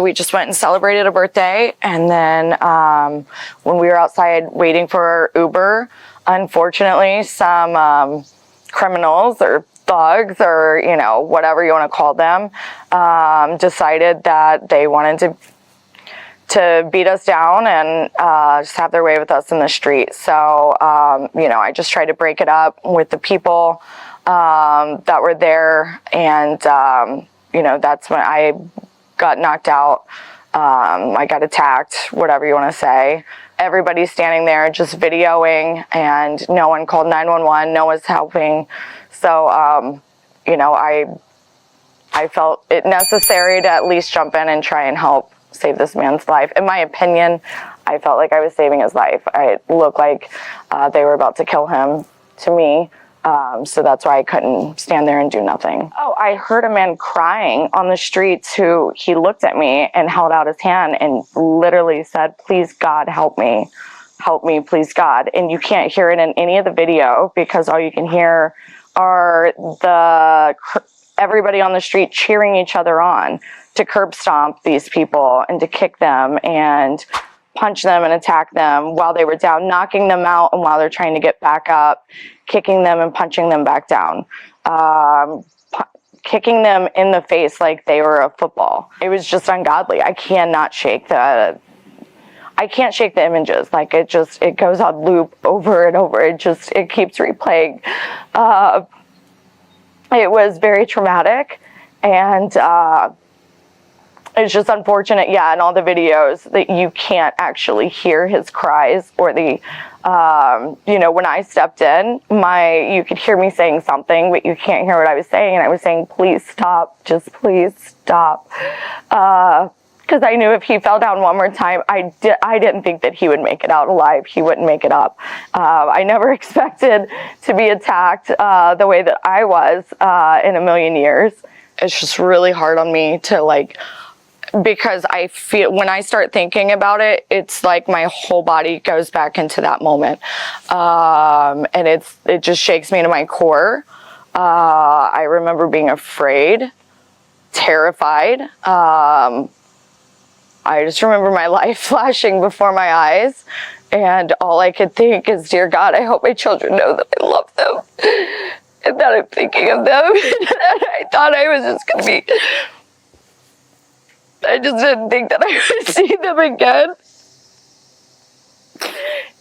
We just went and celebrated a birthday, and then when we were outside waiting for our Uber, unfortunately, some criminals or thugs or, you know, whatever you want to call them, decided that they wanted to beat us down and just have their way with us in the street. So, you know, I just tried to break it up with the people that were there, and, you know, that's when I got knocked out. I got attacked, whatever you want to say. Everybody's standing there just videoing, and no one called 911. No one's helping. So, you know, I felt it necessary to at least jump in and try and help save this man's life. In my opinion, I felt like I was saving his life. It looked like they were about to kill him to me. So that's why I couldn't stand there and do nothing. Oh, I heard a man crying on the streets who he looked at me and held out his hand and literally said, "Please God, help me, please God." And you can't hear it in any of the video because all you can hear are everybody on the street cheering each other on to curb stomp these people and to kick them and punch them and attack them while they were down, knocking them out, and while they're trying to get back up, kicking them and punching them back down, kicking them in the face like they were a football. It was just ungodly. I can't shake the images. Like it goes on loop over and over. It keeps replaying. It was very traumatic, and it's just unfortunate, yeah, in all the videos that you can't actually hear his cries or the, you know, when I stepped in, you could hear me saying something, but you can't hear what I was saying. And I was saying, "Please stop, just please stop." Because I knew if he fell down one more time, I didn't think that he would make it out alive. He wouldn't make it up. I never expected to be attacked the way that I was in a million years. It's just really hard on me to, like, because I feel when I start thinking about it, it's like my whole body goes back into that moment. And it just shakes me to my core. I remember being afraid, terrified. I just remember my life flashing before my eyes, and all I could think is, "Dear God, I hope my children know that I love them and that I'm thinking of them." And I thought I was just going to be... I just didn't think that I would see them again.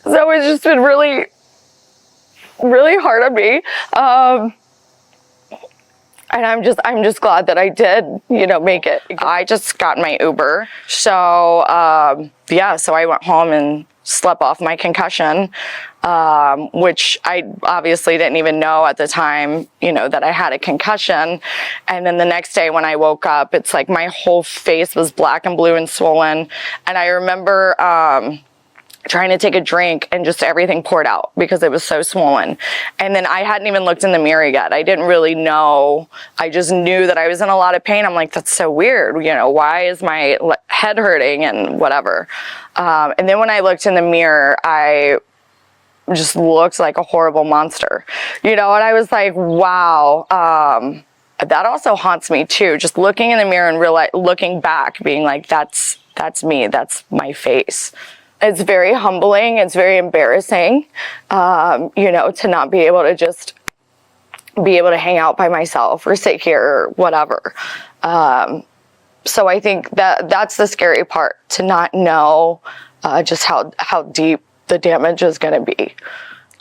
So it's just been really, really hard on me. And I'm just glad that I did, you know, make it. I just got my Uber. So, yeah, so I went home and slept off my concussion, which I obviously didn't even know at the time, you know, that I had a concussion. And then the next day when I woke up, it's like my whole face was black and blue and swollen. And I remember trying to take a drink and just everything poured out because it was so swollen. And then I hadn't even looked in the mirror yet. I didn't really know. I just knew that I was in a lot of pain. I'm like, that's so weird. You know, why is my head hurting and whatever? And then when I looked in the mirror, I just looked like a horrible monster, you know, and I was like, wow. That also haunts me too. Just looking in the mirror and looking back, being like, that's me. That's my face. It's very humbling. It's very embarrassing, you know, to not be able to just be able to hang out by myself or sit here or whatever. So I think that's the scary part, to not know just how deep the damage is going to be.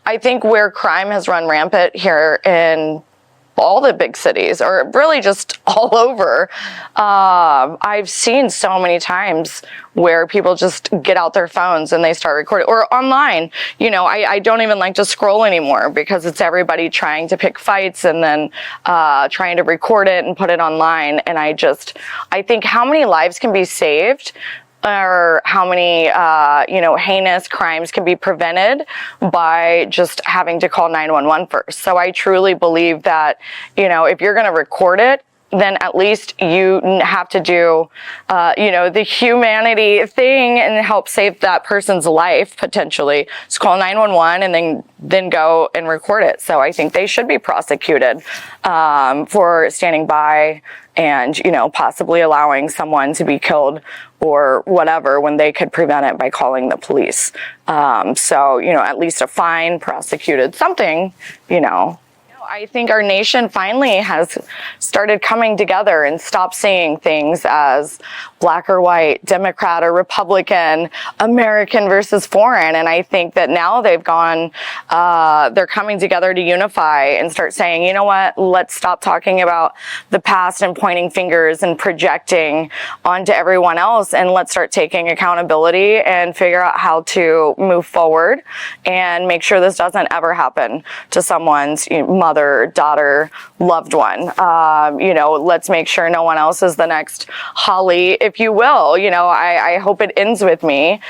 I think where crime has run rampant here in all the big cities, or really just all over, I've seen so many times where people just get out their phones and they start recording, or online. You know, I don't even like to scroll anymore because it's everybody trying to pick fights and then trying to record it and put it online. And I think how many lives can be saved, or how many, you know, heinous crimes can be prevented by just having to call 911 first. So I truly believe that, you know, if you're going to record it, then at least you have to do, the humanity thing and help save that person's life potentially. Just call 911 and then go and record it. So I think they should be prosecuted for standing by and, possibly allowing someone to be killed or whatever when they could prevent it by calling the police. So, at least a fine, prosecuted, something, I think our nation finally has started coming together and stopped seeing things as black or white, Democrat or Republican, American versus foreign. And I think that now they're coming together to unify and start saying, you know what, let's stop talking about the past and pointing fingers and projecting onto everyone else. And let's start taking accountability and figure out how to move forward and make sure this doesn't ever happen to someone's mother, daughter, loved one. Let's make sure no one else is the next Holly, if you will. I hope it ends with me.